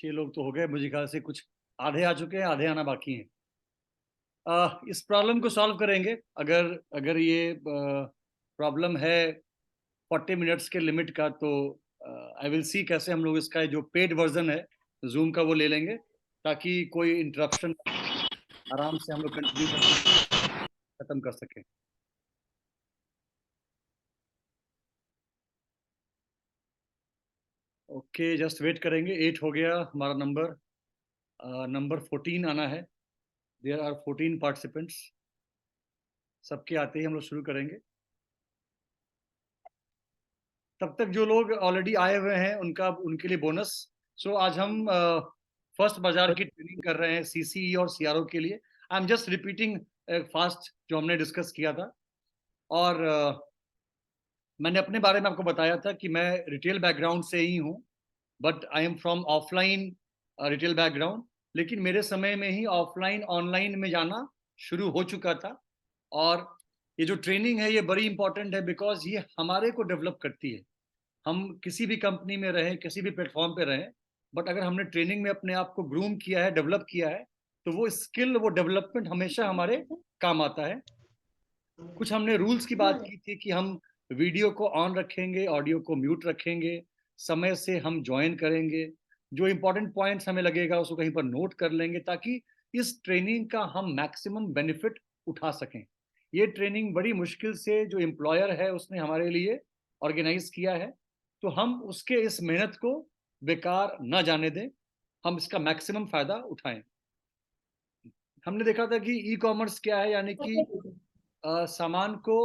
6 लोग तो हो गए, मुझे ख्याल से कुछ आधे आ चुके हैं, आधे आना बाकी हैं। इस प्रॉब्लम को सॉल्व करेंगे। अगर अगर ये प्रॉब्लम है 40 मिनट्स के लिमिट का, तो आई विल सी कैसे हम लोग इसका जो पेड वर्जन है जूम का वो ले लेंगे, ताकि कोई इंटरप्शन आराम से हम लोग कंटिन्यू करके खत्म कर सकें। ओके, जस्ट वेट करेंगे। 8 हो गया हमारा नंबर। नंबर 14 आना है। There are 14 participants. सबके आते ही हम लोग शुरू करेंगे। तब तक जो लोग ऑलरेडी आए हुए हैं उनके लिए बोनस। सो आज हम फर्स्ट बाजार की ट्रेनिंग कर रहे हैं सीसीई और सीआरओ के लिए। I am just repeating fast जो हमने डिस्कस किया था। और मैंने अपने बारे में आपको बताया था कि मैं रिटेल बैकग्राउंड से ही हूँ, but I am from offline retail background. लेकिन मेरे समय में ही ऑफलाइन ऑनलाइन में जाना शुरू हो चुका था। और ये जो ट्रेनिंग है ये बड़ी इंपॉर्टेंट है, बिकॉज ये हमारे को डेवलप करती है। हम किसी भी कंपनी में रहें, किसी भी प्लेटफॉर्म पे रहें, बट अगर हमने ट्रेनिंग में अपने आप को ग्रूम किया है, डेवलप किया है, तो वो स्किल, वो डेवलपमेंट हमेशा हमारे काम आता है। कुछ हमने रूल्स की बात की थी कि हम वीडियो को ऑन रखेंगे, ऑडियो को म्यूट रखेंगे, समय से हम ज्वाइन करेंगे, जो इंपॉर्टेंट पॉइंट्स हमें लगेगा उसको कहीं पर नोट कर लेंगे, ताकि इस ट्रेनिंग का हम मैक्सिमम बेनिफिट उठा सकें। ये ट्रेनिंग बड़ी मुश्किल से जो एम्प्लॉयर है उसने हमारे लिए ऑर्गेनाइज किया है, तो हम उसके इस मेहनत को बेकार ना जाने दें, हम इसका मैक्सिमम फायदा उठाएं। हमने देखा था कि ई कॉमर्स क्या है, यानी कि सामान को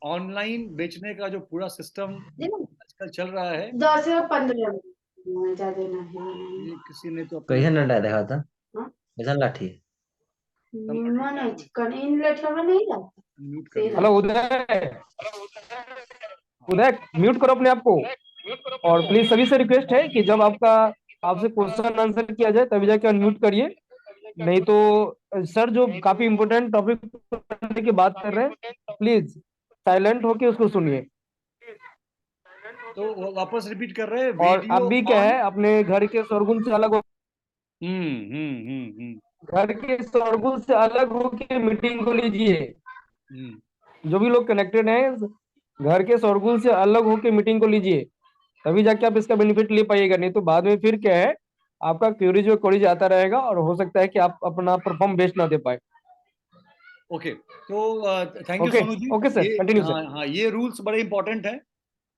ऑनलाइन बेचने का जो पूरा सिस्टम आजकल चल रहा है। 10 या 15 ज्यादा नहीं। ये किसी ने तो अपने कैसन डंडा देखा था? हाँ? कैसन लाठी? निम्न है, चिकन इन लेटर में नहीं जाता। म्यूट कर हेलो उदय, उदय म्यूट करो अपने आप को। और प्लीज सभी से रिक्वेस्ट है कि जब आपसे क्वेश्चन आंसर किया जाए तभी जाके अनम्यूट करिए, नहीं तो सर जो काफी इंपोर्टेंट टॉपिक की बात कर रहे हैं, प्लीज साइलेंट होके उसको सुनिए। तो वापस रिपीट कर रहे हैं, और वीडियो अभी क्या है, अपने घर के शोरगुल से अलग हो, घर के शोरगुल से अलग होके मीटिंग को लीजिए। जो भी लोग कनेक्टेड हैं, घर के शोरगुल से अलग होके मीटिंग को लीजिए, तभी जाके आप इसका बेनिफिट ले पाइएगा। नहीं तो बाद में फिर क्या है, आपका क्यूरीज और क्वेरीज आता रहेगा और हो सकता है कि आप अपना परफॉर्म बेस्ट ना दे पाए। ओके, तो thank you okay Sonu ji. Okay sir, continue sir. हाँ, ये रूल्स बड़े इंपॉर्टेंट हैं।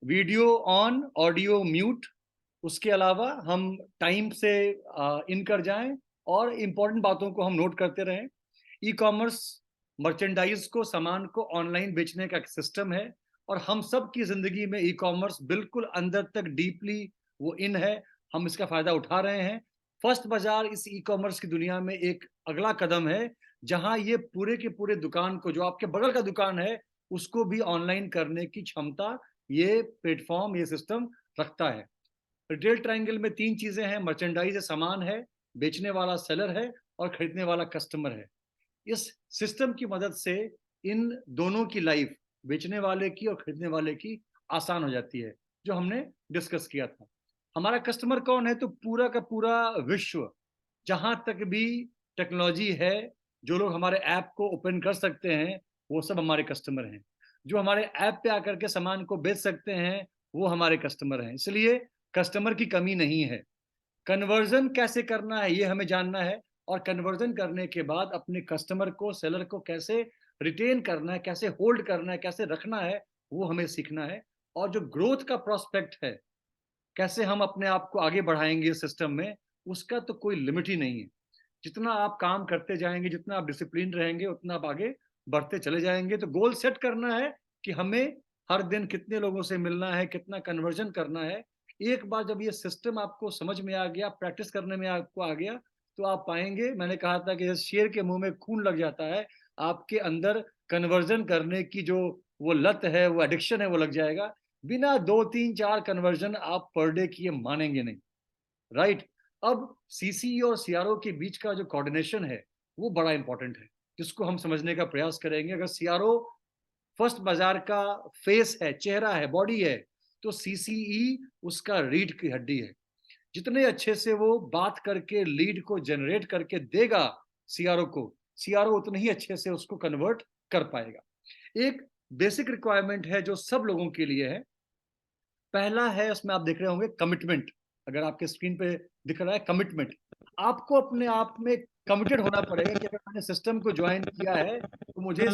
Video on, audio mute. उसके अलावा हम टाइम से इन कर जाएं और इम्पोर्टेंट बातों को हम नोट करते रहें। ई कॉमर्स मर्चेंडाइज को, सामान को ऑनलाइन बेचने का एक सिस्टम है, और हम सब की जिंदगी में ई कॉमर्स बिल्कुल अंदर तक डीपली वो इन है। हम इसका फायदा उठा रहे हैं। फर्स्ट बाजार इस ई कॉमर्स की दुनिया में एक अगला कदम है, जहां ये पूरे के पूरे दुकान को, जो आपके बगल का दुकान है, उसको भी ऑनलाइन करने की क्षमता ये प्लेटफॉर्म, ये सिस्टम रखता है। रिटेल ट्रायंगल में 3 चीजें हैं। मर्चेंडाइज है, सामान है, बेचने वाला सेलर है, और खरीदने वाला कस्टमर है। इस सिस्टम की मदद से इन दोनों की लाइफ, बेचने वाले की और खरीदने वाले की, आसान हो जाती है, जो हमने डिस्कस किया था। हमारा कस्टमर कौन है? तो पूरा का पूरा विश्व, जहां तक भी टेक्नोलॉजी है, जो लोग हमारे ऐप को ओपन कर सकते हैं, वो सब हमारे कस्टमर हैं। जो हमारे ऐप पे आकर के सामान को बेच सकते हैं, वो हमारे कस्टमर हैं। इसलिए कस्टमर की कमी नहीं है। कन्वर्जन कैसे करना है ये हमें जानना है, और कन्वर्जन करने के बाद अपने कस्टमर को, सेलर को कैसे रिटेन करना है, कैसे होल्ड करना है, कैसे रखना है, वो हमें सीखना है। और जो ग्रोथ का प्रोस्पेक्ट है, कैसे हम अपने आप को आगे बढ़ाएंगे सिस्टम में, उसका तो कोई लिमिट ही नहीं है। जितना आप काम करते जाएंगे, जितना आप डिसिप्लिन रहेंगे, उतना आप आगे बढ़ते चले जाएंगे। तो गोल सेट करना है कि हमें हर दिन कितने लोगों से मिलना है, कितना कन्वर्जन करना है। एक बार जब ये सिस्टम आपको समझ में आ गया, प्रैक्टिस करने में आपको आ गया, तो आप पाएंगे, मैंने कहा था कि शेर के मुंह में खून लग जाता है, आपके अंदर कन्वर्जन करने की जो वो लत है, वो एडिक्शन है, वो लग जाएगा। बिना 2 3 4 कन्वर्जन आप पर डे किए मानेंगे नहीं। राइट। अब सीसी और सीआरओ के बीच का जो कोऑर्डिनेशन है, वो बड़ा इंपॉर्टेंट है, जिसको हम समझने का प्रयास करेंगे। अगर सीआरओ फर्स्ट बाजार का फेस है, चेहरा है, बॉडी है, तो सीसीई उसका रीढ़ की हड्डी है। जितने अच्छे से वो बात करके लीड को जनरेट करके देगा सीआरओ को, सीआरओ उतने ही अच्छे से उसको कन्वर्ट कर पाएगा। एक बेसिक रिक्वायरमेंट है जो सब लोगों के लिए है। पहला है, उसमें आप देख रहे होंगे कमिटमेंट, अगर आपके स्क्रीन पे दिख रहा है कमिटमेंट, आपको अपने आप में कमिटेड होना पड़ेगा कि अगर मैंने सिस्टम को ज्वाइन किया है तो मुझे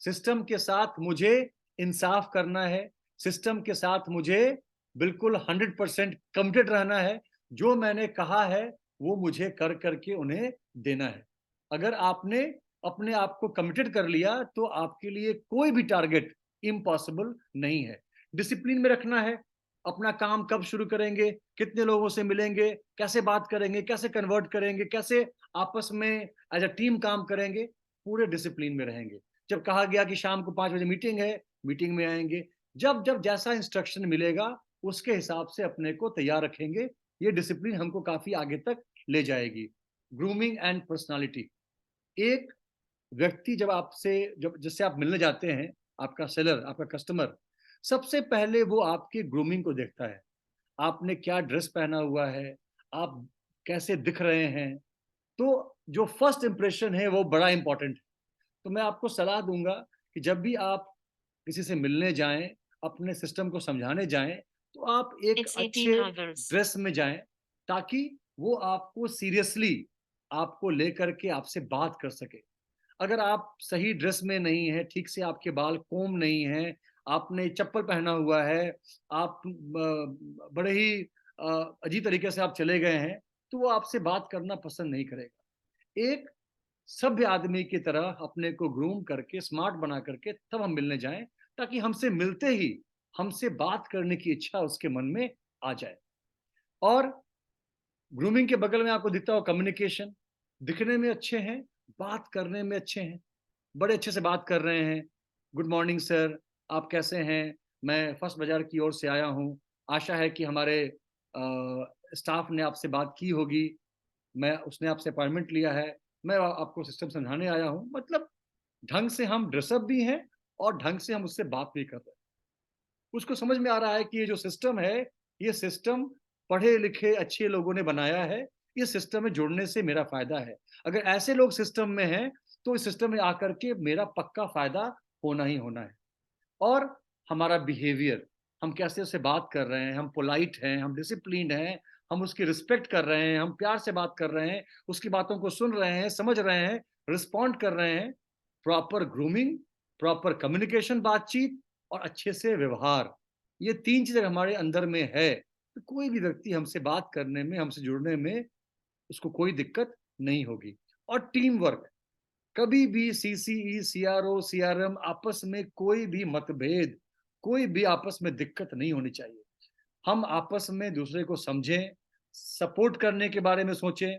सिस्टम के साथ मुझे इंसाफ करना है, सिस्टम के साथ मुझे बिल्कुल 100% कमिटेड रहना है, जो मैंने कहा है वो मुझे कर करके उन्हें देना है। अगर आपने अपने आप को कमिटेड कर लिया तो आपके लिए कोई भी टारगेट इम्पॉसिबल नहीं है। डिसिप्लिन में रखना है, अपना काम कब शुरू करेंगे, कितने लोगों से मिलेंगे, कैसे बात करेंगे, कैसे कन्वर्ट करेंगे, कैसे आपस में एज अ टीम काम करेंगे, पूरे डिसिप्लिन में रहेंगे। जब कहा गया कि शाम को 5 बजे मीटिंग है, मीटिंग में आएंगे। जब जब जैसा इंस्ट्रक्शन मिलेगा उसके हिसाब से अपने को तैयार रखेंगे। ये डिसिप्लिन हमको काफी आगे तक ले जाएगी। ग्रूमिंग एंड पर्सनालिटी, एक व्यक्ति जब आपसे जब जिससे आप मिलने जाते हैं, आपका सेलर, आपका कस्टमर, सबसे पहले वो आपकी ग्रूमिंग को देखता है। आपने क्या ड्रेस पहना हुआ है, आप कैसे दिख रहे हैं, तो जो फर्स्ट इंप्रेशन है वो बड़ा इंपॉर्टेंट है। तो मैं आपको सलाह दूंगा कि जब भी आप किसी से मिलने जाएं, अपने सिस्टम को समझाने जाएं, तो आप एक अच्छे ड्रेस में जाएं, ताकि वो आपको सीरियसली आपको लेकर के आपसे बात कर सके। अगर आप सही ड्रेस में नहीं है, ठीक से आपके बाल कोम नहीं है, आपने चप्पल पहना हुआ है, आप बड़े ही अजीब तरीके से आप चले गए हैं, तो वो आपसे बात करना पसंद नहीं करेगा। एक सभ्य आदमी की तरह अपने को ग्रूम करके स्मार्ट बना करके तब हम मिलने जाएं, ताकि हमसे मिलते ही हमसे बात करने की इच्छा उसके मन में आ जाए। और ग्रूमिंग के बगल में आपको दिखता हो कम्युनिकेशन, दिखने में अच्छे हैं, बात करने में अच्छे हैं, बड़े अच्छे से बात कर रहे हैं। गुड मॉर्निंग सर, आप कैसे हैं, मैं फर्स्ट बाजार की ओर से आया हूँ, आशा है कि हमारे स्टाफ ने आपसे बात की होगी, मैं उसने आपसे अपॉइंटमेंट लिया है, मैं आपको सिस्टम समझाने आया हूँ। मतलब ढंग से हम ड्रेसअप भी हैं और ढंग से हम उससे बात भी कर रहे हैं। उसको समझ में आ रहा है कि ये जो सिस्टम है, ये सिस्टम पढ़े लिखे अच्छे लोगों ने बनाया है, ये सिस्टम में जुड़ने से मेरा फायदा है। अगर ऐसे लोग सिस्टम में हैं तो इस सिस्टम में आकर के मेरा पक्का फायदा होना ही होना है। और हमारा बिहेवियर, हम कैसे उससे बात कर रहे हैं, हम पोलाइट हैं, हम डिसिप्लिन्ड हैं, हम उसकी रिस्पेक्ट कर रहे हैं, हम प्यार से बात कर रहे हैं, उसकी बातों को सुन रहे हैं, समझ रहे हैं, रिस्पॉन्ड कर रहे हैं। प्रॉपर ग्रूमिंग, प्रॉपर कम्युनिकेशन, बातचीत और अच्छे से व्यवहार, ये 3 चीजें हमारे अंदर में है तो कोई भी व्यक्ति हमसे बात करने में, हमसे जुड़ने में उसको कोई दिक्कत नहीं होगी। और टीम वर्क, कभी भी सीसीई, सीआरओ, सीआरएम आपस में कोई भी मतभेद, कोई भी आपस में दिक्कत नहीं होनी चाहिए। हम आपस में दूसरे को समझें, सपोर्ट करने के बारे में सोचें,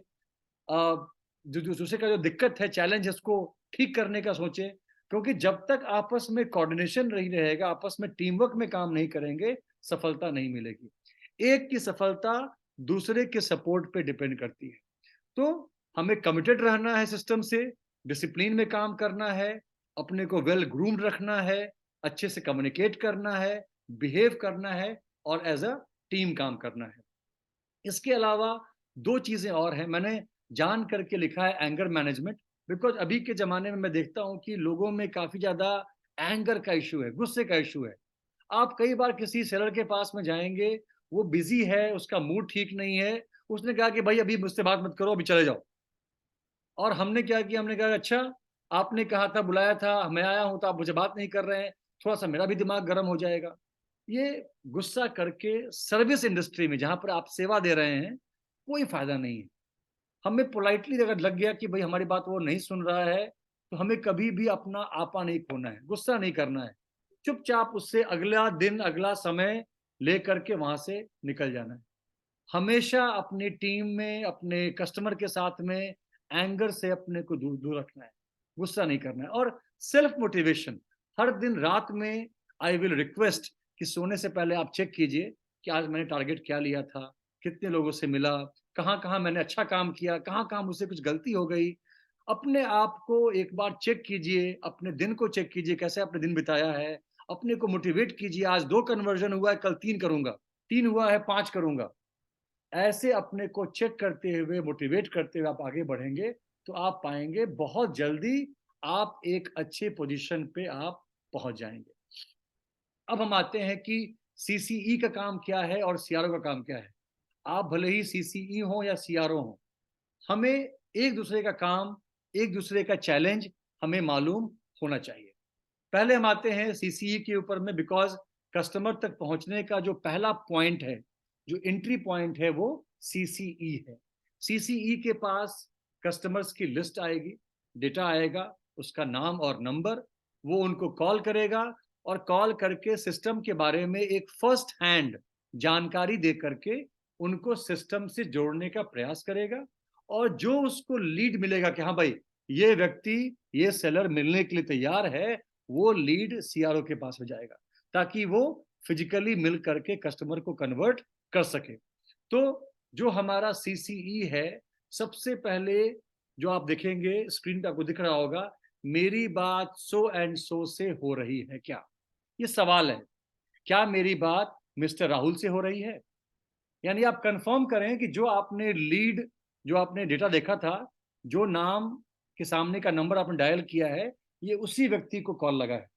जो दूसरे का जो दिक्कत है, चैलेंज है, उसको ठीक करने का सोचें। क्योंकि जब तक आपस में कोऑर्डिनेशन नहीं रहेगा, आपस में टीम वर्क में काम नहीं करेंगे, सफलता नहीं मिलेगी। एक की सफलता दूसरे के सपोर्ट पे डिपेंड करती है। तो हमें कमिटेड रहना है सिस्टम से, डिसिप्लिन में काम करना है, अपने को वेल ग्रूम्ड रखना है, अच्छे से कम्युनिकेट करना है, बिहेव करना है और एज अ टीम काम करना है। इसके अलावा 2 चीजें और हैं, मैंने जान करके लिखा है एंगर मैनेजमेंट। बिकॉज अभी के जमाने में मैं देखता हूं कि लोगों में काफी ज्यादा एंगर का इशू है, गुस्से का इशू है। आप कई बार किसी सेलर के पास में जाएंगे, वो बिजी है, उसका मूड ठीक नहीं है, उसने कहा कि भाई अभी मुझसे बात मत करो, अभी चले जाओ। और हमने क्या किया, हमने कहा अच्छा आपने कहा था, बुलाया था, मैं आया हूं तो आप मुझे बात नहीं कर रहे हैं, थोड़ा सा मेरा भी दिमाग गर्म हो जाएगा। ये गुस्सा करके सर्विस इंडस्ट्री में जहां पर आप सेवा दे रहे हैं कोई फायदा नहीं है। हमें पोलाइटली अगर लग गया कि भाई हमारी बात वो नहीं सुन रहा है, तो हमें कभी भी अपना आपा नहीं खोना है, गुस्सा नहीं करना है, चुपचाप उससे अगला दिन, अगला समय लेकर के वहां से निकल जाना है। हमेशा अपनी टीम में, अपने कस्टमर के साथ में एंगर से अपने को दूर दूर रखना है, गुस्सा नहीं करना है। और सेल्फ मोटिवेशन, हर दिन रात में आई विल रिक्वेस्ट कि सोने से पहले आप चेक कीजिए कि आज मैंने टारगेट क्या लिया था, कितने लोगों से मिला, कहाँ कहाँ मैंने अच्छा काम किया, कहाँ कहाँ मुझसे कुछ गलती हो गई। अपने आप को एक बार चेक कीजिए, अपने दिन को चेक कीजिए, कैसे आपने दिन बिताया है, अपने को मोटिवेट कीजिए, आज 2 कन्वर्जन हुआ है, कल 3 करूंगा, 3 हुआ है 5 करूंगा। ऐसे अपने को चेक करते हुए, मोटिवेट करते हुए आप आगे बढ़ेंगे तो आप पाएंगे बहुत जल्दी आप एक अच्छे पोजीशन पे आप पहुंच जाएंगे। अब हम आते हैं कि सीसीई का काम क्या है और सीआरओ का काम क्या है। आप भले ही सीसीई हो या सीआरओ हो, हमें एक दूसरे का काम, एक दूसरे का चैलेंज हमें मालूम होना चाहिए। पहले हम आते हैं सीसीई के ऊपर में, बिकॉज कस्टमर तक पहुंचने का जो पहला पॉइंट है, जो एंट्री पॉइंट है, वो सीसीई है। सीसीई के पास कस्टमर्स की लिस्ट आएगी, डेटा आएगा, उसका नाम और नंबर, वो उनको कॉल करेगा और कॉल करके सिस्टम के बारे में एक फर्स्ट हैंड जानकारी दे करके उनको सिस्टम से जोड़ने का प्रयास करेगा। और जो उसको लीड मिलेगा कि हाँ भाई ये व्यक्ति, ये सेलर मिलने के लिए तैयार है, वो लीड सीआरओ के पास हो जाएगा ताकि वो फिजिकली मिल करके कस्टमर को कन्वर्ट कर सके। तो जो हमारा सीसीई है, सबसे पहले जो आप देखेंगे स्क्रीन पे आपको दिख रहा होगा, मेरी बात सो एंड सो से हो रही है क्या, ये सवाल है। क्या मेरी बात मिस्टर राहुल से हो रही है? यानी आप कंफर्म करें कि जो आपने लीड, जो आपने डेटा देखा था, जो नाम के सामने का नंबर आपने डायल किया है, ये उसी व्यक्ति को कॉल लगा है।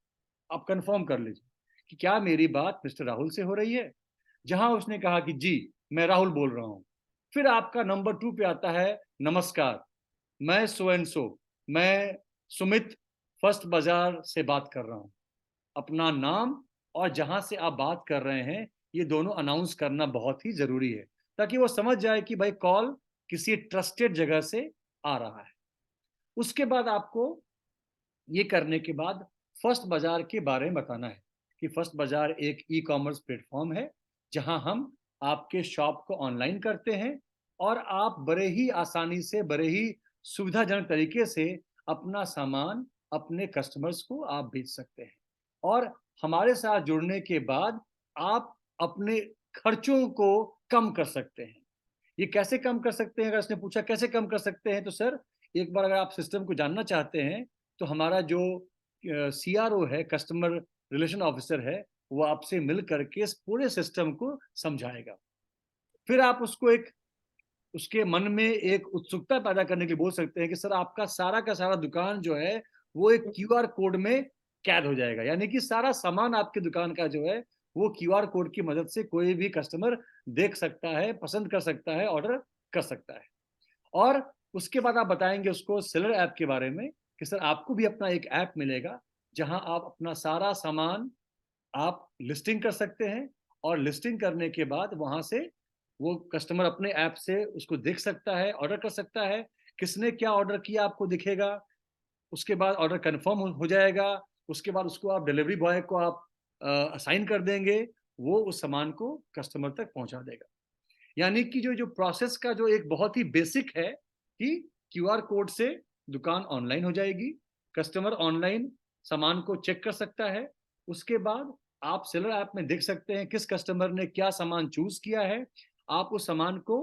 आप कंफर्म कर लीजिए कि क्या मेरी बात मिस्टर राहुल से हो रही है। जहां उसने कहा कि जी मैं राहुल बोल रहा हूं, फिर आपका नंबर 2 पे आता है, नमस्कार, मैं सो एंड सो, मैं सुमित फर्स्ट बाजार से बात कर रहा हूं। अपना नाम और जहां से आप बात कर रहे हैं, ये दोनों अनाउंस करना बहुत ही जरूरी है ताकि वो समझ जाए कि भाई कॉल किसी ट्रस्टेड जगह से आ रहा है। उसके बाद आपको ये करने के बाद फर्स्ट बाजार के बारे में बताना है कि फर्स्ट बाजार एक ई कॉमर्स प्लेटफॉर्म है जहां हम आपके शॉप को ऑनलाइन करते हैं और आप बड़े ही आसानी से, बड़े ही सुविधाजनक तरीके से अपना सामान अपने कस्टमर्स को आप बेच सकते हैं। और हमारे साथ जुड़ने के बाद आप अपने खर्चों को कम कर सकते हैं। ये कैसे कम कर सकते हैं? अगर इसने पूछा कैसे कम कर सकते हैं, तो सर एक बार अगर आप सिस्टम को जानना चाहते हैं तो हमारा जो सीआरओ है, कस्टमर रिलेशन ऑफिसर है, वो आपसे मिल करके इस पूरे सिस्टम को समझाएगा। फिर आप उसको एक, उसके मन में एक उत्सुकता पैदा करने के लिए बोल सकते हैं कि सर आपका सारा का सारा दुकान जो है वो एक क्यूआर कोड में कैद हो जाएगा, यानी कि सारा सामान आपकी दुकान का जो है वो क्यूआर कोड की मदद से कोई भी कस्टमर देख सकता है, पसंद कर सकता है, ऑर्डर कर सकता है। और उसके बाद आप बताएंगे उसको सेलर ऐप के बारे में कि सर आपको भी अपना एक ऐप मिलेगा जहां आप अपना सारा सामान आप लिस्टिंग कर सकते हैं और लिस्टिंग करने के बाद वहां से वो कस्टमर अपने ऐप से उसको देख सकता है, ऑर्डर कर सकता है, किसने क्या ऑर्डर किया आपको दिखेगा। उसके बाद ऑर्डर कंफर्म हो जाएगा। उसके बाद उसको आप डिलीवरी बॉय को आप असाइन कर देंगे, वो उस सामान को कस्टमर तक पहुंचा देगा। यानी कि जो जो प्रोसेस का जो एक बहुत ही बेसिक है कि क्यूआर कोड से दुकान ऑनलाइन हो जाएगी, कस्टमर ऑनलाइन सामान को चेक कर सकता है। उसके बाद आप सेलर ऐप में देख सकते हैं किस कस्टमर ने क्या सामान चूज किया है। आप उस सामान को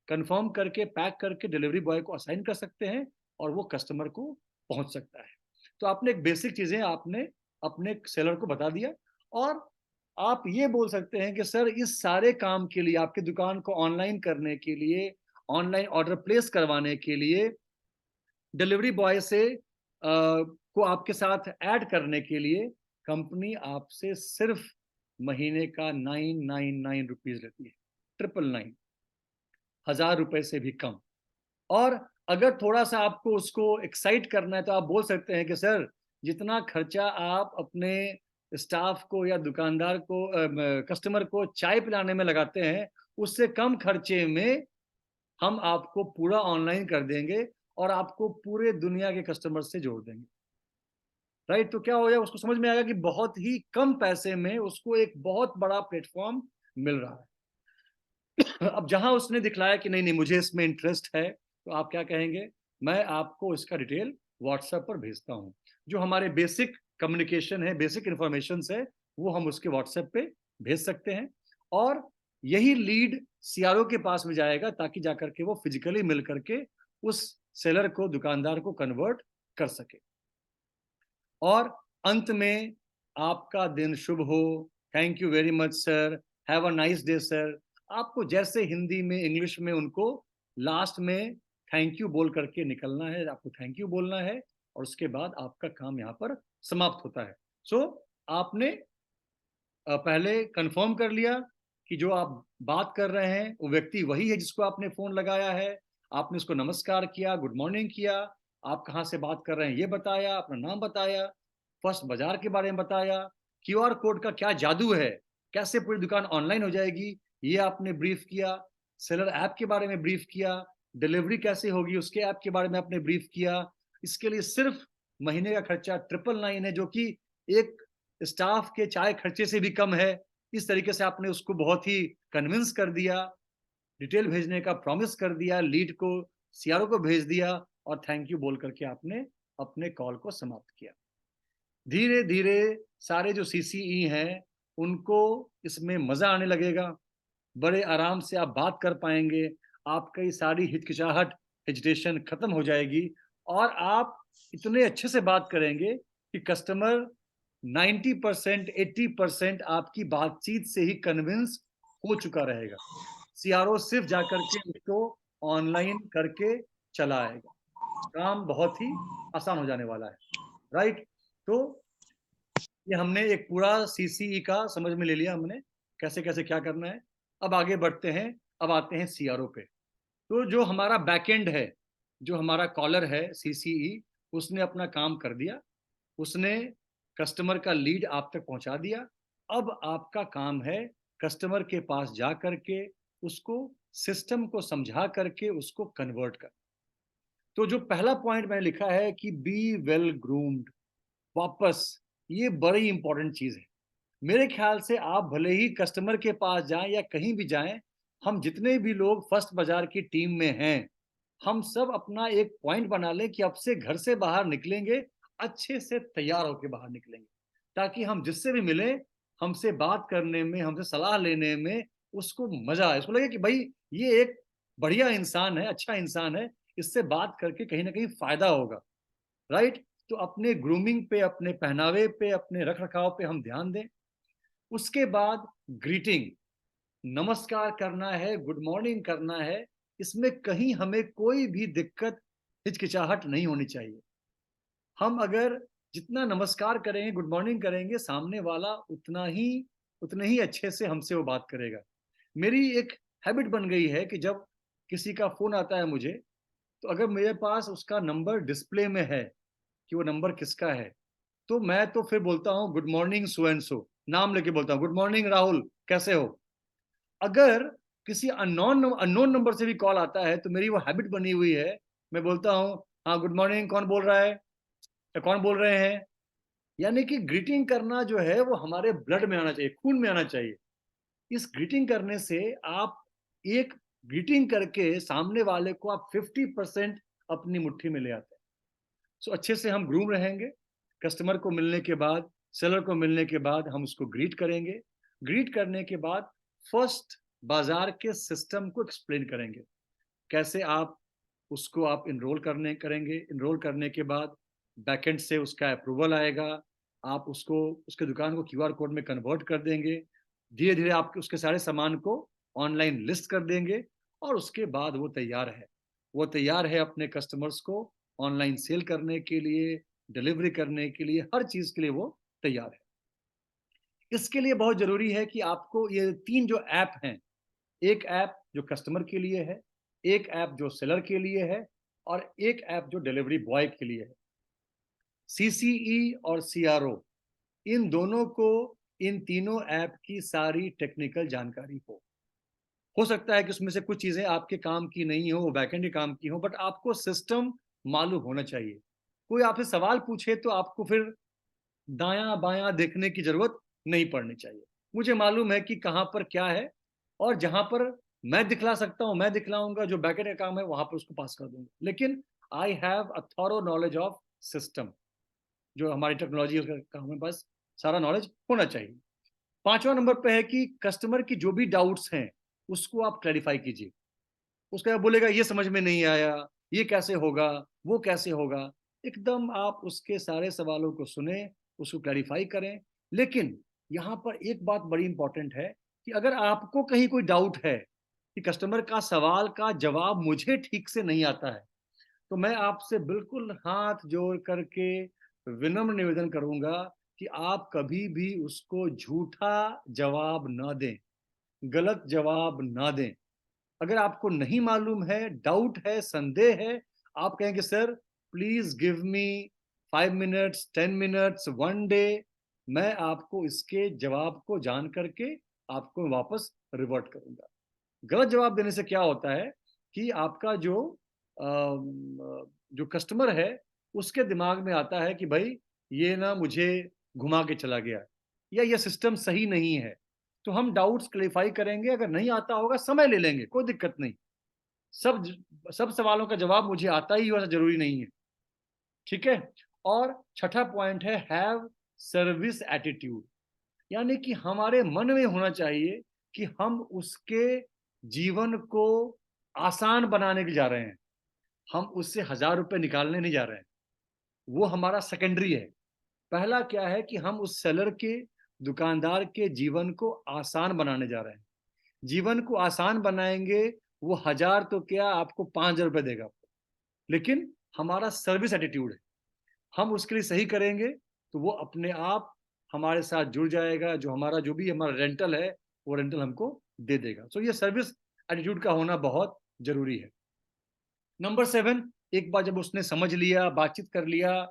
कंफर्म करके पैक करके डिलीवरी बॉय को असाइन कर सकते हैं और वो कस्टमर को पहुंच सकता है। तो आपने एक बेसिक चीजें आपने अपने सेलर को बता दिया। और आप ये बोल सकते हैं कि सर इस सारे काम के लिए, आपकी दुकान को ऑनलाइन करने के लिए, ऑनलाइन ऑर्डर प्लेस करवाने के लिए, डिलीवरी बॉय से को आपके साथ ऐड करने के लिए कंपनी आपसे सिर्फ महीने का 999 रुपीज लेती है, 999, 1000 रुपए से भी कम। और अगर थोड़ा सा आपको उसको एक्साइट करना है तो आप बोल सकते हैं कि सर जितना खर्चा आप अपने स्टाफ को या दुकानदार को, कस्टमर को चाय पिलाने में लगाते हैं, उससे कम खर्चे में हम आपको पूरा ऑनलाइन कर देंगे और आपको पूरे दुनिया के कस्टमर से जोड़ देंगे। राइट? तो क्या हो जाएगा, उसको समझ में आएगा कि बहुत ही कम पैसे में उसको एक बहुत बड़ा प्लेटफॉर्म मिल रहा है। अब जहां उसने दिखलाया कि नहीं नहीं मुझे इसमें इंटरेस्ट है, तो आप क्या कहेंगे, मैं आपको इसका डिटेल व्हाट्सएप पर भेजता हूं। जो हमारे बेसिक कम्युनिकेशन है, बेसिक इंफॉर्मेशन है, वो हम उसके व्हाट्सएप पे भेज सकते हैं। और यही लीड सीआरओ के पास में जाएगा ताकि जाकर के वो फिजिकली मिल करके उस सेलर को, दुकानदार को कन्वर्ट कर सके। और अंत में आपका दिन शुभ हो, thank you very much sir, have a nice day sir. आपको जैसे हिंदी में इंग्लिश में उनको लास्ट में थैंक यू बोल करके निकलना है, आपको थैंक यू बोलना है और उसके बाद आपका काम यहाँ पर समाप्त होता है। सो आपने पहले कंफर्म कर लिया कि जो आप बात कर रहे हैं वो व्यक्ति वही है जिसको आपने फोन लगाया है। आपने उसको नमस्कार किया, गुड मॉर्निंग किया, आप कहाँ से बात कर रहे हैं ये बताया, अपना नाम बताया, फर्स्ट बाजार के बारे में बताया, क्यूआर कोड का क्या जादू है, कैसे पूरी दुकान ऑनलाइन हो जाएगी ये आपने ब्रीफ किया, सेलर ऐप के बारे में ब्रीफ किया, डिलीवरी कैसे होगी उसके ऐप के बारे में आपने ब्रीफ किया। इसके लिए सिर्फ महीने का खर्चा 999 है, जो कि एक स्टाफ के चाय खर्चे से भी कम है। इस तरीके से आपने उसको बहुत ही कन्विंस कर दिया, डिटेल भेजने का प्रॉमिस कर दिया, लीड को सीआरओ को भेज दिया और थैंक यू बोल करके आपने अपने कॉल को समाप्त किया। धीरे धीरे सारे जो सीसीई हैं उनको इसमें मजा आने लगेगा, बड़े आराम से आप बात कर पाएंगे, आपकी सारी हिचकिचाहट हेजिटेशन खत्म हो जाएगी और आप इतने अच्छे से बात करेंगे कि कस्टमर 90% 80% आपकी बातचीत से ही कन्विंस हो चुका रहेगा। सीआरओ सिर्फ जाकर के उसको ऑनलाइन करके चला आएगा, काम बहुत ही आसान हो जाने वाला है। राइट, तो ये हमने एक पूरा सीसीई का समझ में ले लिया हमने, कैसे कैसे क्या करना है। अब आगे बढ़ते हैं, अब आते हैं सीआरओ पे। तो जो हमारा बैकएंड है, जो हमारा कॉलर है सीसीई, उसने अपना काम कर दिया, उसने कस्टमर का लीड आप तक पहुंचा दिया। अब आपका काम है कस्टमर के पास जा करके उसको सिस्टम को समझा करके उसको कन्वर्ट कर। तो जो पहला पॉइंट मैंने लिखा है कि बी वेल ग्रूम्ड, वापस ये बड़ी इंपॉर्टेंट चीज है। मेरे ख्याल से आप भले ही कस्टमर के पास जाएं या कहीं भी जाएं, हम जितने भी लोग फर्स्ट बाजार की टीम में हैं, हम सब अपना एक पॉइंट बना लें कि अब से घर से बाहर निकलेंगे अच्छे से तैयार होकर बाहर निकलेंगे, ताकि हम जिससे भी मिले हमसे बात करने में, हमसे सलाह लेने में उसको मजा आए, उसको लगे कि भाई ये एक बढ़िया इंसान है, अच्छा इंसान है, इससे बात करके कहीं ना कहीं फायदा होगा। राइट, तो अपने ग्रूमिंग पे, अपने पहनावे पे, अपने रख रखाव पे हम ध्यान दें। उसके बाद ग्रीटिंग, नमस्कार करना है, गुड मॉर्निंग करना है, इसमें कहीं हमें कोई भी दिक्कत हिचकिचाहट नहीं होनी चाहिए। हम अगर जितना नमस्कार करेंगे, गुड मॉर्निंग करेंगे, सामने वाला उतने ही अच्छे से हमसे वो बात करेगा। मेरी एक हैबिट बन गई है कि जब किसी का फोन आता है मुझे, तो अगर मेरे पास उसका नंबर डिस्प्ले में है कि वो नंबर किसका है, तो मैं तो फिर बोलता हूँ good morning so and so, नाम लेके बोलता हूँ गुड मॉर्निंग राहुल कैसे हो। अगर किसी अननोन नंबर से भी कॉल आता है तो मेरी वो हैबिट बनी हुई है, मैं बोलता हूँ हाँ गुड मॉर्निंग, कौन बोल रहा है या कौन बोल रहे हैं। यानी कि ग्रीटिंग करना जो है वो हमारे ब्लड में आना चाहिए, खून में आना चाहिए। इस ग्रीटिंग करने से आप एक ग्रीटिंग करके सामने वाले को आप 50% अपनी मुट्ठी में ले आते हैं। सो अच्छे से हम ग्रूम रहेंगे, कस्टमर को मिलने के बाद, सेलर को मिलने के बाद हम उसको ग्रीट करेंगे। ग्रीट करने के बाद फर्स्ट बाजार के सिस्टम को एक्सप्लेन करेंगे, कैसे आप उसको आप करेंगे। इनरोल करने के बाद बैकएंड से उसका अप्रूवल आएगा, आप उसको उसके दुकान को क्यूआर कोड में कन्वर्ट कर देंगे, धीरे धीरे आप उसके सारे सामान को ऑनलाइन लिस्ट कर देंगे और उसके बाद वो तैयार है अपने कस्टमर्स को ऑनलाइन सेल करने के लिए, डिलीवरी करने के लिए, हर चीज के लिए वो तैयार है। इसके लिए बहुत जरूरी है कि आपको ये 3 जो ऐप हैं, एक ऐप जो कस्टमर के लिए है, एक ऐप जो सेलर के लिए है और एक ऐप जो डिलीवरी बॉय के लिए है। सीसीई और सीआरओ, इन दोनों को इन तीनों ऐप की सारी टेक्निकल जानकारी हो सकता है कि उसमें से कुछ चीजें आपके काम की नहीं हो, वो बैकएंड के काम की हो, बट आपको सिस्टम मालूम होना चाहिए। कोई आपसे सवाल पूछे तो आपको फिर दायां बायां देखने की जरूरत नहीं पड़नी चाहिए। मुझे मालूम है कि कहां पर क्या है और जहां पर मैं दिखला सकता हूं मैं दिखलाऊंगा, जो बैकएंड का काम है वहां पर उसको पास कर दूंगा। लेकिन I have a thorough knowledge of system, जो हमारी टेक्नोलॉजी का हमें बस सारा नॉलेज होना चाहिए। 5वां नंबर पे है कि कस्टमर की जो भी डाउट्स हैं उसको आप क्लैरिफाई कीजिए। उसका बोलेगा ये समझ में नहीं आया, ये कैसे होगा, वो कैसे होगा, एकदम आप उसके सारे सवालों को सुने, उसको क्लैरिफाई करें। लेकिन यहाँ पर एक बात बड़ी इंपॉर्टेंट है कि अगर आपको कहीं कोई डाउट है कि कस्टमर का सवाल का जवाब मुझे ठीक से नहीं आता है, तो मैं आपसे बिल्कुल हाथ जोड़ करके विनम्र निवेदन करूंगा कि आप कभी भी उसको झूठा जवाब ना दें, गलत जवाब ना दें। अगर आपको नहीं मालूम है, डाउट है, संदेह है, आप कहेंगे sir please give me 5 minutes, 10 minutes, 1 day, मैं आपको इसके जवाब को जान करके आपको वापस रिवर्ट करूंगा। गलत जवाब देने से क्या होता है कि आपका जो कस्टमर है उसके दिमाग में आता है कि भाई ये ना मुझे घुमा के चला गया, या ये सिस्टम सही नहीं है। तो हम डाउट्स क्लेरिफाई करेंगे, अगर नहीं आता होगा समय ले लेंगे, कोई दिक्कत नहीं। सब सब सवालों का जवाब मुझे आता ही हो ऐसा जरूरी नहीं है, ठीक है। और छठा पॉइंट है हैव सर्विस एटीट्यूड, यानी कि हमारे मन में होना चाहिए कि हम उसके जीवन को आसान बनाने के जा रहे हैं, हम उससे 1000 रुपए निकालने नहीं जा रहे हैं, वो हमारा सेकेंडरी है। पहला क्या है कि हम उस सेलर के, दुकानदार के जीवन को आसान बनाने जा रहे हैं। जीवन को आसान बनाएंगे, वो 1000 तो क्या आपको 5000 रुपए देगा, लेकिन हमारा सर्विस एटीट्यूड है, हम उसके लिए सही करेंगे तो वो अपने आप हमारे साथ जुड़ जाएगा, जो हमारा जो भी हमारा रेंटल है वो रेंटल हमको दे देगा। सो ये सर्विस एटीट्यूड का होना बहुत जरूरी है। नंबर 7, एक बार जब उसने समझ लिया, बातचीत कर लिया,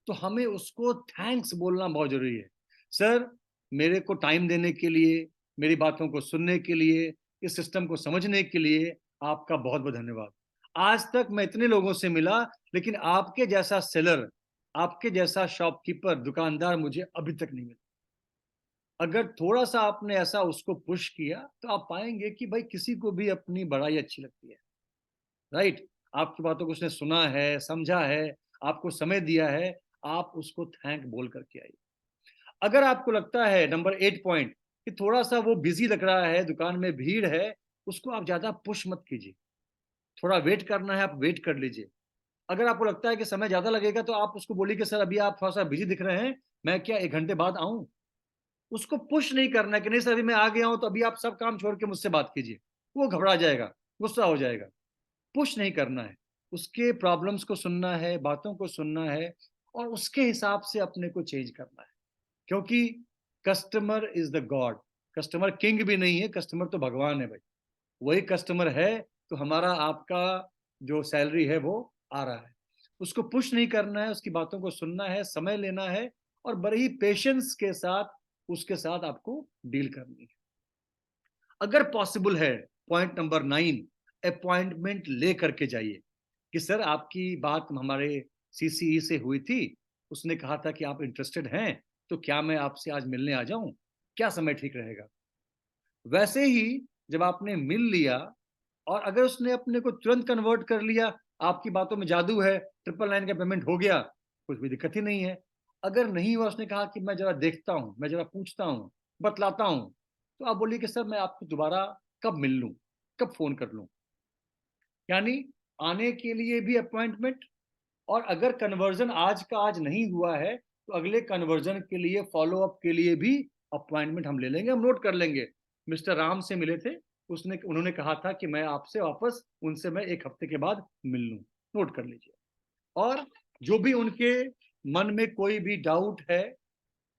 तो हमें उसको थैंक्स बोलना बहुत जरूरी है। सर मेरे को टाइम देने के लिए, मेरी बातों को सुनने के लिए, इस सिस्टम को समझने के लिए आपका बहुत बहुत धन्यवाद। आज तक मैं इतने लोगों से मिला, लेकिन आपके जैसा सेलर, आपके जैसा शॉपकीपर, दुकानदार मुझे अभी तक नहीं मिला। अगर थोड़ा सा आपने ऐसा उसको पुश किया तो आप पाएंगे कि भाई किसी को भी अपनी बड़ाई अच्छी लगती है, राइट। आपकी बातों को उसने सुना है, समझा है, आपको समय दिया है, आप उसको थैंक बोल करके आइए। अगर आपको लगता है नंबर 8 पॉइंट कि थोड़ा सा वो बिजी लग रहा है, दुकान में भीड़ है, उसको आप ज्यादा पुश मत कीजिए। थोड़ा वेट करना है, आप वेट कर लीजिए। अगर आपको लगता है कि समय ज्यादा लगेगा तो आप उसको बोलिए कि सर अभी आप थोड़ा सा बिजी दिख रहे हैं, मैं क्या 1 घंटे बाद आऊं। उसको पुश नहीं करना है कि नहीं सर अभी मैं आ गया हूं तो अभी आप सब काम छोड़ के मुझसे बात कीजिए, वो घबरा जाएगा, गुस्सा हो जाएगा। पुश नहीं करना है, उसके प्रॉब्लम्स को सुनना है, बातों को सुनना है, और उसके हिसाब से अपने को चेंज करना है। क्योंकि customer is the God, customer king भी नहीं है, कस्टमर तो भगवान है भाई। वही कस्टमर है तो हमारा आपका जो सैलरी है वो आ रहा है। उसको पुश नहीं करना है, उसकी बातों को सुनना है, समय लेना है, और बड़े ही पेशेंस के साथ उसके साथ आपको डील करनी है। अगर पॉसिबल है, पॉइंट नंबर 9, अपॉइंटमेंट ले करके जाइए कि सर आपकी बात हमारे सीसीई से हुई थी, उसने कहा था कि आप इंटरेस्टेड हैं, तो क्या मैं आपसे आज मिलने आ जाऊं, क्या समय ठीक रहेगा। वैसे ही जब आपने मिल लिया और अगर उसने अपने को तुरंत कन्वर्ट कर लिया, आपकी बातों में जादू है, 999 का पेमेंट हो गया, कुछ भी दिक्कत ही नहीं है। अगर नहीं हुआ, उसने कहा कि मैं जरा देखता हूँ, मैं जरा पूछता हूँ, बतलाता हूँ, तो आप बोलिए कि सर मैं आपको दोबारा कब मिल लूँ, कब फोन कर लूँ। यानी आने के लिए भी अपॉइंटमेंट, और अगर कन्वर्जन आज का आज नहीं हुआ है तो अगले कन्वर्जन के लिए, फॉलो अप के लिए भी अपॉइंटमेंट हम ले लेंगे, हम नोट कर लेंगे। मिस्टर राम से मिले थे, उन्होंने कहा था कि मैं आपसे वापस उनसे मैं 1 हफ्ते के बाद मिल लूं, नोट कर लीजिए। और जो भी उनके मन में कोई भी डाउट है,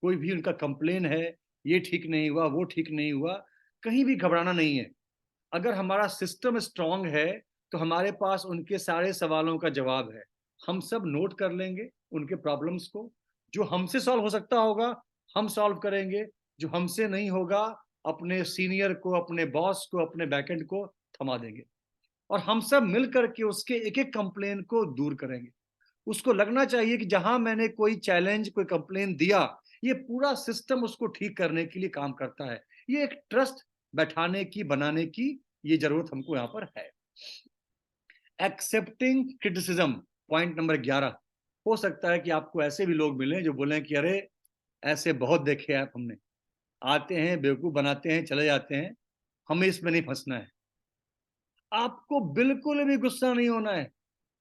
कोई भी उनका कंप्लेन है, ये ठीक नहीं हुआ, वो ठीक नहीं हुआ, कहीं भी घबराना नहीं है। अगर हमारा सिस्टम स्ट्रांग है तो हमारे पास उनके सारे सवालों का जवाब है। हम सब नोट कर लेंगे उनके प्रॉब्लम्स को, जो हमसे सॉल्व हो सकता होगा हम सॉल्व करेंगे, जो हमसे नहीं होगा अपने सीनियर को, अपने बॉस को, अपने बैकएंड को थमा देंगे, और हम सब मिल करके उसके एक एक कंप्लेन को दूर करेंगे। उसको लगना चाहिए कि जहां मैंने कोई चैलेंज, कोई कंप्लेन दिया, ये पूरा सिस्टम उसको ठीक करने के लिए काम करता है। ये एक ट्रस्ट बैठाने की, बनाने की ये जरूरत हमको यहां पर है। Accepting criticism, point number 11। हो सकता है कि आपको ऐसे भी लोग मिले जो बोले कि अरे ऐसे बहुत देखे आप, हमने आते हैं बेवकूफ बनाते हैं चले जाते हैं, हमें इसमें नहीं फंसना है। आपको बिल्कुल भी गुस्सा नहीं होना है,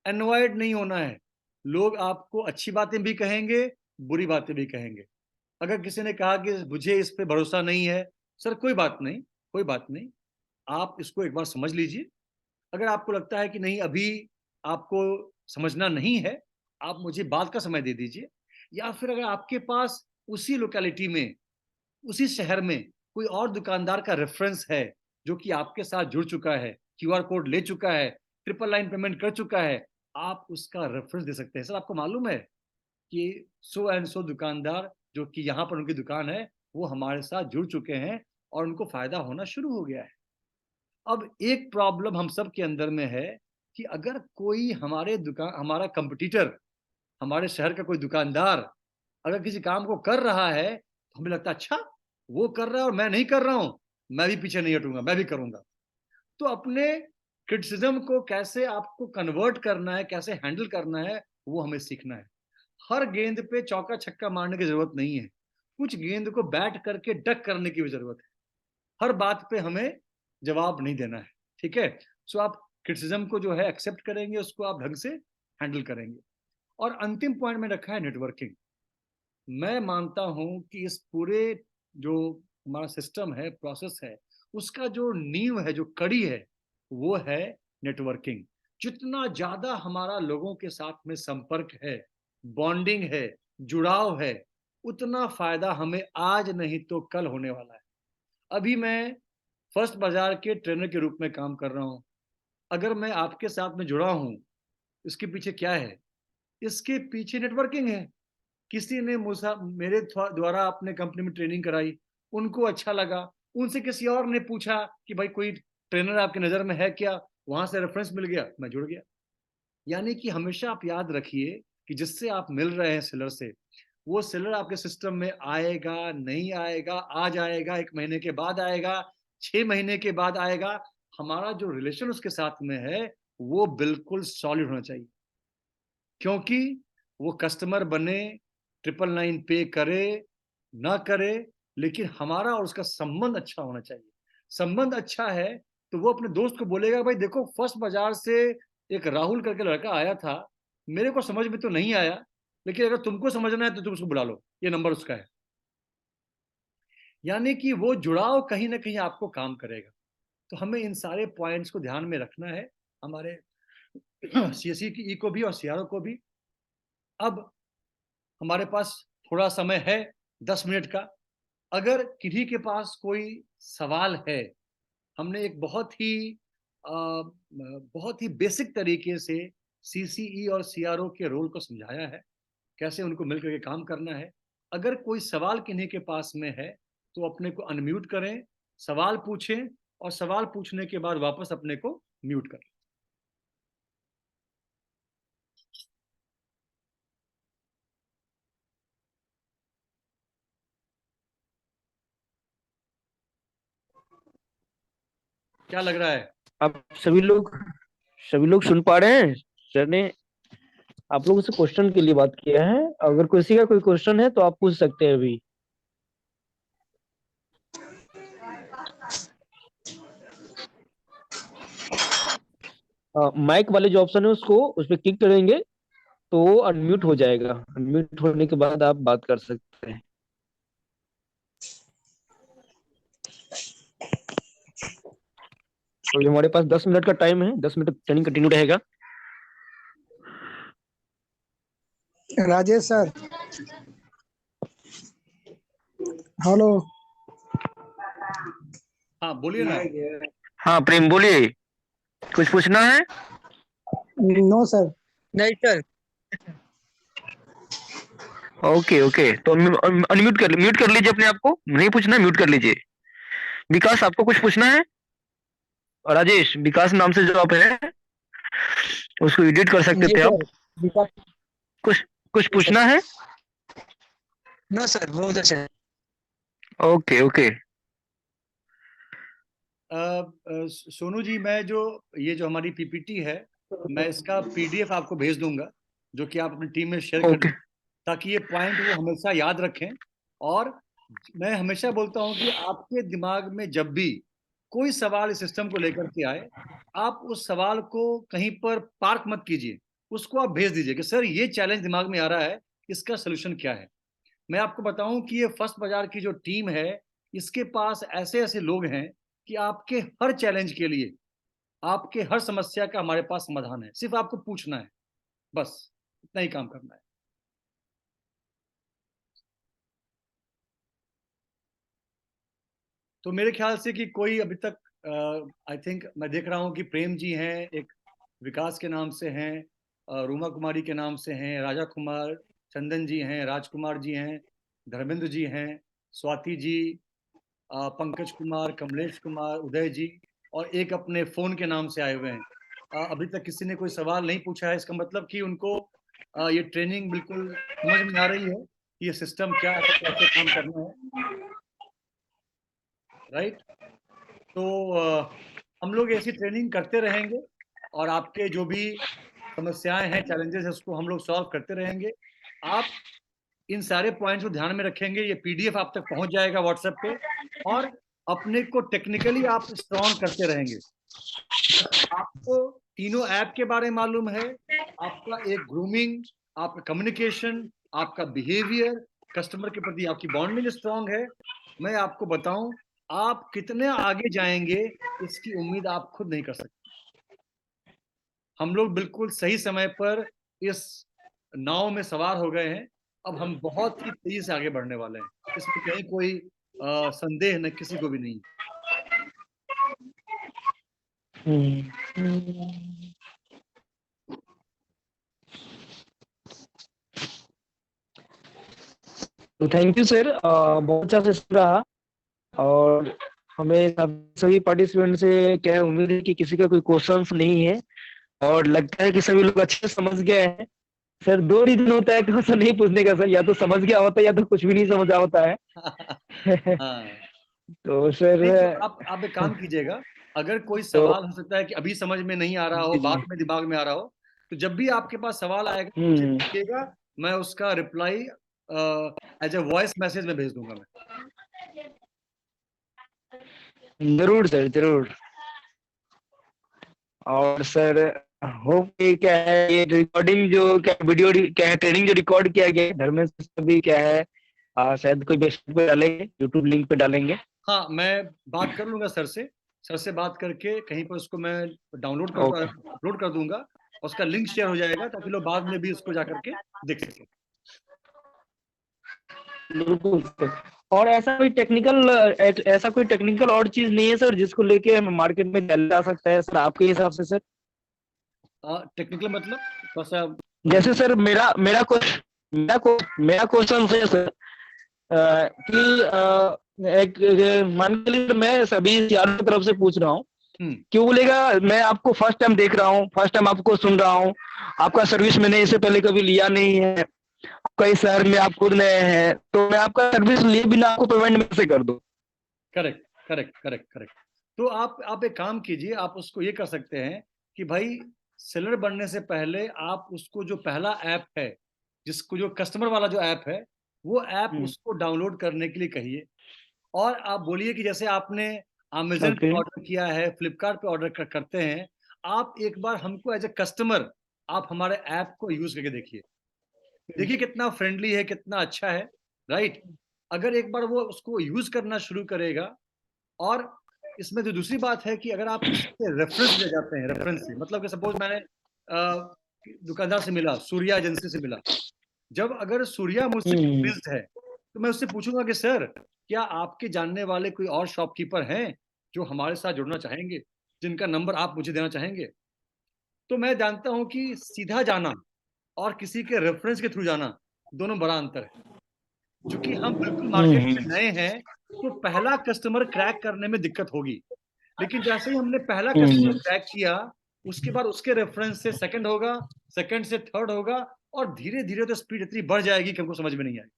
एनॉयड नहीं होना है। लोग आपको अच्छी बातें भी कहेंगे, बुरी बातें भी कहेंगे। अगर किसी ने कहा कि मुझे इस पे भरोसा नहीं है, सर कोई बात नहीं, कोई बात नहीं, आप इसको एक बार समझ लीजिए। अगर आपको लगता है कि नहीं अभी आपको समझना नहीं है, आप मुझे बाद का समय दे दीजिए। या फिर अगर आपके पास उसी लोकेलिटी में, उसी शहर में कोई और दुकानदार का रेफरेंस है जो कि आपके साथ जुड़ चुका है, क्यूआर कोड ले चुका है, ट्रिपल लाइन पेमेंट कर चुका है, आप उसका रेफरेंस दे सकते हैं। सर आपको मालूम है कि सो एंड सो दुकानदार जो कि यहाँ पर उनकी दुकान है, वो हमारे साथ जुड़ चुके हैं और उनको फायदा होना शुरू हो गया है। अब एक प्रॉब्लम हम सब के अंदर में है कि अगर कोई हमारा कंपटीटर, हमारे शहर का कोई दुकानदार अगर किसी काम को कर रहा है, तो हमें लगता है अच्छा वो कर रहा है और मैं नहीं कर रहा हूं, मैं भी पीछे नहीं हटूंगा, मैं भी करूंगा। तो अपने क्रिटिसिज्म को कैसे आपको कन्वर्ट करना है, कैसे हैंडल करना है, वो हमें सीखना है। हर गेंद पे चौका छक्का मारने की जरूरत नहीं है, कुछ गेंद को बैट करके डक करने की भी जरूरत है। हर बात पे हमें जवाब नहीं देना है, ठीक है। सो आप क्रिटिसिज्म को जो है एक्सेप्ट करेंगे, उसको आप ढंग से हैंडल करेंगे। और अंतिम पॉइंट में रखा है नेटवर्किंग। मैं मानता हूं कि इस पूरे जो हमारा सिस्टम है, प्रोसेस है, उसका जो नींव है, जो कड़ी है, वो है नेटवर्किंग। जितना ज्यादा हमारा लोगों के साथ में संपर्क है, बॉन्डिंग है, जुड़ाव है, उतना फायदा हमें आज नहीं तो कल होने वाला है। अभी मैं फर्स्ट बाजार के ट्रेनर के रूप में काम कर रहा हूं। अगर मैं आपके साथ में जुड़ा हूं, इसके पीछे क्या है? इसके पीछे नेटवर्किंग है। किसी ने मेरे द्वारा अपने कंपनी में ट्रेनिंग कराई, उनको अच्छा लगा, उनसे किसी और ने पूछा कि भाई कोई ट्रेनर आपकी नज़र में है क्या, वहां से रेफरेंस मिल गया, मैं जुड़ गया। यानी कि हमेशा आप याद रखिए कि जिससे आप मिल रहे हैं सेलर से, वो सेलर आपके सिस्टम में आएगा, नहीं आएगा, आज आएगा, 1 महीने के बाद आएगा, 6 महीने के बाद आएगा, हमारा जो रिलेशन उसके साथ में है वो बिल्कुल सॉलिड होना चाहिए। क्योंकि वो कस्टमर बने, 999 पे करे ना करे, लेकिन हमारा और उसका संबंध अच्छा होना चाहिए। संबंध अच्छा है तो वो अपने दोस्त को बोलेगा भाई देखो फर्स्ट बाजार से एक राहुल करके लड़का आया था, मेरे को समझ में तो नहीं आया, लेकिन अगर तुमको समझना है तो तुम उसको बुला लो, ये नंबर उसका है। यानी कि वो जुड़ाव कहीं ना कहीं आपको काम करेगा। तो हमें इन सारे पॉइंट्स को ध्यान में रखना है, हमारे सीएससी की को भी और सीआरओ को भी। अब हमारे पास थोड़ा समय है, 10 मिनट का। अगर किसी के पास कोई सवाल है, हमने एक बहुत ही बेसिक तरीके से सीसीई और सीआरओ के रोल को समझाया है, कैसे उनको मिलकर के काम करना है। अगर कोई सवाल किन्हीं के पास में है तो अपने को अनम्यूट करें, सवाल पूछें और सवाल पूछने के बाद वापस अपने को म्यूट करें। क्या लग रहा है? आप सभी लोग सुन पा रहे हैं? सर ने आप लोगों से क्वेश्चन के लिए बात किया है। अगर किसी का कोई क्वेश्चन है तो आप पूछ सकते हैं अभी। माइक वाले जो ऑप्शन है उसको उस पर क्लिक करेंगे तो वो अनम्यूट हो जाएगा। अनम्यूट होने के बाद आप बात कर सकते हैं। तो हमारे पास 10 मिनट का टाइम है, 10 मिनट ट्रेनिंग कंटिन्यू रहेगा। Rajesh sir, hello. हाँ बोलिए ना। हाँ प्रेम बोलिए, कुछ पूछना है? No sir. नहीं सर। ओके ओके, तो म्यूट कर लीजिए अपने आप को। नहीं पूछना, म्यूट कर लीजिए। विकास आपको कुछ पूछना है? राजेश, विकास नाम से जो आप है उसको एडिट कर सकते थे आप। विकास कुछ कुछ पूछना है? नो सर, बहुत अच्छा है। Okay okay. सोनू जी, मैं ये जो हमारी पीपीटी है, मैं इसका पीडीएफ आपको भेज दूंगा, जो कि आप अपनी टीम में शेयर कर ओके दें, ताकि ये पॉइंट वो हमेशा याद रखें। और मैं हमेशा बोलता हूं कि आपके दिमाग में जब भी कोई सवाल इस सिस्टम को लेकर के आए, आप उस सवाल को कहीं पर पार्क मत कीजिए, उसको आप भेज दीजिए कि सर ये चैलेंज दिमाग में आ रहा है, इसका सोल्यूशन क्या है। मैं आपको बताऊं कि ये फर्स्ट बाजार की जो टीम है, इसके पास ऐसे ऐसे लोग हैं कि आपके हर चैलेंज के लिए, आपके हर समस्या का हमारे पास समाधान है। सिर्फ आपको पूछना है, बस इतना ही काम करना है। तो मेरे ख्याल से कि कोई अभी तक, आई थिंक मैं देख रहा हूं कि प्रेम जी हैं, एक विकास के नाम से हैं, रूमा कुमारी के नाम से हैं, राजा कुमार, चंदन जी हैं, राजकुमार जी हैं, धर्मेंद्र जी हैं, स्वाति जी, पंकज कुमार, कमलेश कुमार, उदय जी, और एक अपने फोन के नाम से आए हुए हैं। अभी तक किसी ने कोई सवाल नहीं पूछा है, इसका मतलब कि उनको ये ट्रेनिंग बिल्कुल समझ में आ रही है कि ये सिस्टम क्या है, कैसे काम करना है, राइट। तो हम लोग ऐसी ट्रेनिंग करते रहेंगे और आपके जो भी समस्याएं हैं, चैलेंजेस है, उसको हम लोग सॉल्व करते रहेंगे। आप इन सारे पॉइंट्स को ध्यान में रखेंगे, ये पीडीएफ आप तक पहुंच जाएगा व्हाट्सएप पे, और अपने को टेक्निकली आप स्ट्रॉन्ग करते रहेंगे। आपको तीनों ऐप के बारे में मालूम है, आपका एक ग्रूमिंग, आपका कम्युनिकेशन, आपका बिहेवियर, कस्टमर के प्रति आपकी बॉन्डिंग स्ट्रॉन्ग है। मैं आपको बताऊं, आप कितने आगे जाएंगे इसकी उम्मीद आप खुद नहीं कर सकते। हम लोग बिल्कुल सही समय पर इस नाव में सवार हो गए हैं। अब हम बहुत ही तेजी से आगे बढ़ने वाले हैं, इसमें कहीं कोई संदेह न किसी को भी नहीं। तो थैंक यू सर, बहुत अच्छा सेशन रहा। और हमें सभी पार्टिसिपेंट से क्या उम्मीद है कि किसी का कोई क्वेश्चंस नहीं है, और लगता है कि सभी लोग अच्छे से समझ गए हैं। सर 2 रीजन होता है क्वेश्चन नहीं पूछने का सर, या तो समझ गया होता है या तो कुछ भी नहीं समझा होता है। हाँ, तो सर तो आप एक काम कीजिएगा, अगर कोई तो सवाल हो सकता है कि अभी समझ में नहीं आ रहा हो, बाद में दिमाग में आ रहा हो, तो जब भी आपके पास सवाल आएगा मुझे पूछिएगा, मैं उसका reply as a voice message में भेज दूंगा मैं। जरूर सर, जरूर। और सर होप कि क्या है, ये रिकॉर्डिंग जो क्या वीडियो क्या है, ट्रेनिंग जो रिकॉर्ड किया गया है धर्मेंद्र सर भी क्या है, शायद कोई वेबसाइट पे डालेंगे, यूट्यूब लिंक पे डालेंगे। हाँ, मैं बात कर लूंगा सर से बात करके कहीं पर उसको मैं डाउनलोड कर ओके, अपलोड कर दूंगा, उसका लिंक शेयर हो जाएगा ताकि लोग बाद में भी उसको जा करके देख सकें। बिल्कुल सर। और ऐसा कोई टेक्निकल और चीज नहीं है सर जिसको लेके हमें मार्केट में चल जा सकता है सर आपके हिसाब से सर? टेक्निकल मतलब थोड़ा सा जैसे सर मेरा क्वेश्चन है सर, कि एक मान के लिए मैं सभी यारों की तरफ से पूछ रहा हूँ, क्यों बोलेगा मैं आपको फर्स्ट टाइम देख रहा हूँ, फर्स्ट टाइम आपको सुन रहा हूँ, आपका सर्विस मैंने इससे पहले कभी लिया नहीं है, कई शहर में आप खुद नए हैं, तो मैं आपका सर्विस लिए बिना आपको पेमेंट में से कर दूं? Correct correct correct correct. तो आप एक काम कीजिए, आप उसको ये कर सकते हैं कि भाई सेलर बनने से पहले आप उसको जो पहला ऐप है, जिसको जो कस्टमर वाला जो ऐप है, वो ऐप उसको डाउनलोड करने के लिए कहिए, और आप बोलिए कि जैसे आपने अमेजन पे ऑर्डर किया है, फ्लिपकार्ट पे ऑर्डर करते हैं, आप एक बार हमको एज ए कस्टमर आप हमारे ऐप को यूज करके देखिए कितना फ्रेंडली है, कितना अच्छा है, राइट। अगर एक बार वो उसको यूज करना शुरू करेगा, और इसमें जो दूसरी बात है कि अगर आप किसी से रेफरेंस ले जाते हैं, रेफरेंस से मतलब कि सपोज मैंने दुकानदार से मिला, सूर्या एजेंसी से मिला, जब अगर सूर्या मुझसे कन्विंस्ड है तो मैं उससे पूछूंगा कि सर क्या आपके जानने वाले कोई और शॉपकीपर हैं जो हमारे साथ जुड़ना चाहेंगे, जिनका नंबर आप मुझे देना चाहेंगे। तो मैं जानता हूं कि सीधा जाना और किसी के रेफरेंस के थ्रू जाना, दोनों बड़ा अंतर है। क्योंकि हम बिल्कुल मार्केट में नए हैं, तो पहला कस्टमर क्रैक करने में दिक्कत होगी, लेकिन जैसे ही हमने पहला कस्टमर क्रैक किया, उसके बाद उसके रेफरेंस से सेकंड होगा, सेकंड से थर्ड होगा, और धीरे धीरे तो स्पीड इतनी बढ़ जाएगी कि हमको समझ में नहीं आएगी।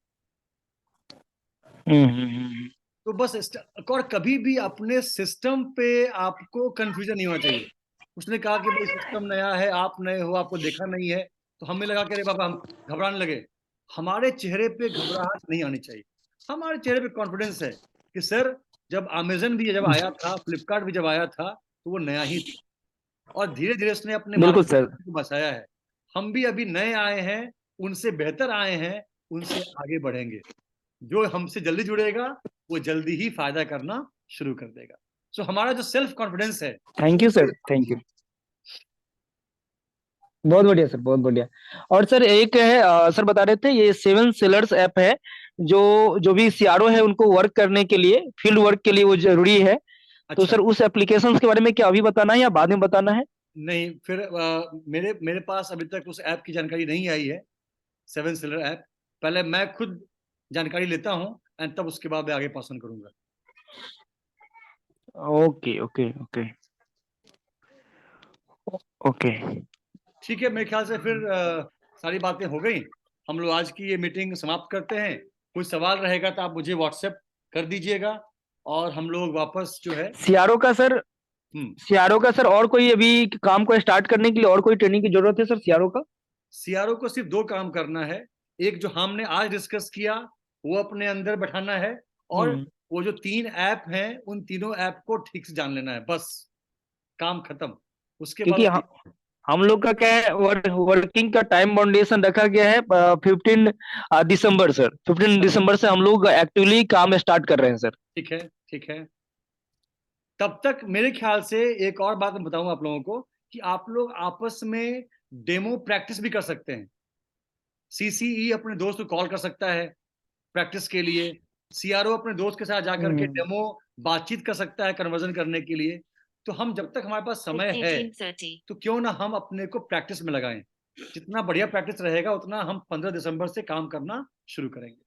तो बस और कभी भी अपने सिस्टम पे आपको कंफ्यूजन नहीं होना चाहिए। उसने कहा कि भाई सिस्टम नया है, आप नए हो, आपको देखा नहीं है, तो हमें लगा कि अरे बाबा हम घबराने लगे। हमारे चेहरे पे घबराहट नहीं आनी चाहिए, हमारे चेहरे पे कॉन्फिडेंस है कि सर जब अमेजन भी जब आया था, फ्लिपकार्ट भी जब आया था, तो वो नया ही था, और धीरे धीरे उसने अपने बिल्कुल मार्केट सर, को बसाया है। हम भी अभी नए आए हैं, उनसे बेहतर आए हैं, उनसे आगे बढ़ेंगे। जो हमसे जल्दी जुड़ेगा वो जल्दी ही फायदा करना शुरू कर देगा। सो हमारा जो सेल्फ कॉन्फिडेंस है। Thank you sir, thank you. बहुत बढ़िया सर, बहुत बढ़िया। और सर एक है, सर बता रहे थे ये 7 सेलर्स ऐप है, जो भी सीआरओ है उनको वर्क करने के लिए, फील्ड वर्क के लिए वो जरूरी है। तो अच्छा, सर उस एप्लीकेशन के बारे में क्या अभी बताना है या बाद में बताना है? नहीं फिर मेरे पास अभी तक उस ऐप की जानकारी नहीं आई है, 7 सेलर ऐप। पहले मैं खुद जानकारी लेता हूँ एंड तब उसके बाद मैं आगे पास ऑन करूंगा। Okay okay okay okay. ठीक है, मेरे ख्याल से फिर सारी बातें हो गई। हम लोग आज की ये मीटिंग समाप्त करते हैं। कोई सवाल रहेगा तो आप मुझे व्हाट्सएप कर दीजिएगा और हम लोग वापस जो है। सीआरओ का सर, सीआरओ का सर और कोई अभी काम को स्टार्ट करने के लिए और कोई ट्रेनिंग की जरूरत है सर सीआरओ का? सीआरओ को सिर्फ 2 काम करना है। एक जो हमने आज डिस्कस किया वो अपने अंदर बैठाना है, और वो जो 3 ऐप हैं उन तीनों ऐप को ठीक से जान लेना है, बस काम खत्म। उसके क्योंकि बाद हम लोग का क्या है, वर्किंग का टाइम बाउंडेशन रखा गया है 15 दिसंबर सर। 15 दिसंबर से हम लोग एक्टिवली काम स्टार्ट कर रहे हैं सर। ठीक है, ठीक है। तब तक मेरे ख्याल से एक और बात मैं बताऊं आप लोगों को कि आप लोग आपस में डेमो प्रैक्टिस भी कर सकते हैं। सीसीई अपने दोस्त को कॉल कर सकता है प्रैक्टिस के लिए। सीआरओ अपने दोस्त के साथ जाकर के डेमो बातचीत कर सकता है कन्वर्जन करने के लिए। तो हम जब तक हमारे पास समय है तो क्यों ना हम अपने को प्रैक्टिस में लगाएं। जितना बढ़िया प्रैक्टिस रहेगा उतना हम 15 दिसंबर से काम करना शुरू करेंगे।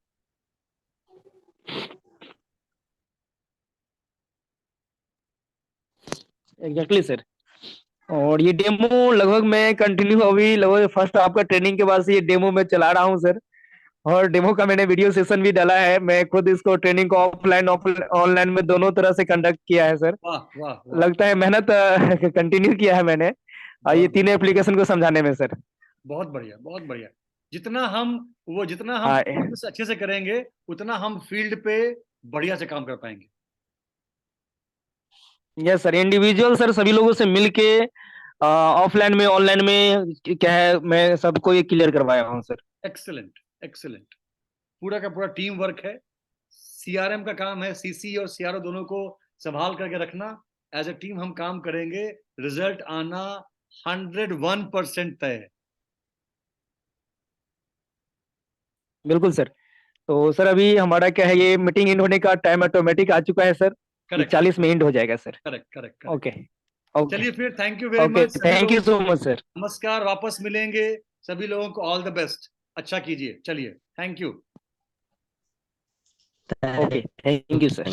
Exactly sir. और ये डेमो लगभग मैं कंटिन्यू अभी लगभग फर्स्ट आपका ट्रेनिंग के बाद से ये डेमो मैं चला रहा हूँ सर। और डेमो का मैंने वीडियो सेशन भी डाला है। मैं खुद इसको ट्रेनिंग को ऑफलाइन ऑनलाइन में दोनों तरह से कंडक्ट किया है सर। वाह वाह वाह, लगता है मेहनत कंटिन्यू किया है मैंने ये बहुत तीनों एप्लीकेशन को समझाने में सर। बहुत बढ़िया, बहुत बढ़िया। जितना हम हाँ अच्छे से करेंगे उतना हम फील्ड पे बढ़िया से काम कर पाएंगे। यस सर, इंडिविजुअल सर सभी लोगों से मिलके ऑफलाइन में ऑनलाइन में क्या है मैं सबको ये क्लियर करवाया हूँ सर। Excellent, excellent. पूरा का पूरा टीम वर्क है। सीआरएम का काम है सीसी और सीआरओ दोनों को संभाल करके रखना। एज ए टीम हम काम करेंगे, रिजल्ट आना 101% तय है। बिल्कुल सर। तो सर अभी हमारा क्या है ये मीटिंग इन होने का टाइम ऑटोमेटिक आ चुका है सर। ये 40 में एंड हो जाएगा sir. Correct correct. Okay okay चलिए फिर, thank you very okay, much. Thank you so much sir. नमस्कार, वापस मिलेंगे। सभी लोगों को ऑल द बेस्ट। अच्छा कीजिए, चलिए, thank you. Okay, thank you sir.